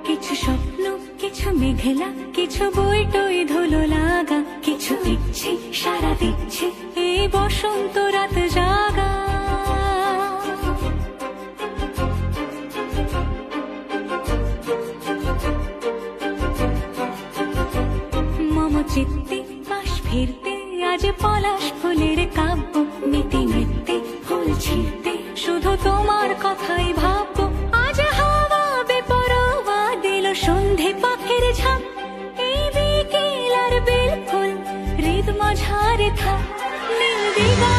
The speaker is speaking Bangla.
কিছু স্বপ্ন, কিছু মেঘলা, কিছু বই টই ধুলো লাগা, কিছু ইচ্ছে সারা দিচ্ছে এই বসন্ত রাত জাগা। মম চিত্তে পাশ ফিরতে আজ পলাশ ফুলের কাব্য, নিতে নিতে ফুল ছিঁড়তে শুধু তোমার কথাই ভাববো। আজ হাওয়া বেপরোয়া দিল সন্ধে পাখের ঝাঁক, এই বিকেল আর বেল ফুল হৃদ মাঝারে থাক নীল দিগা।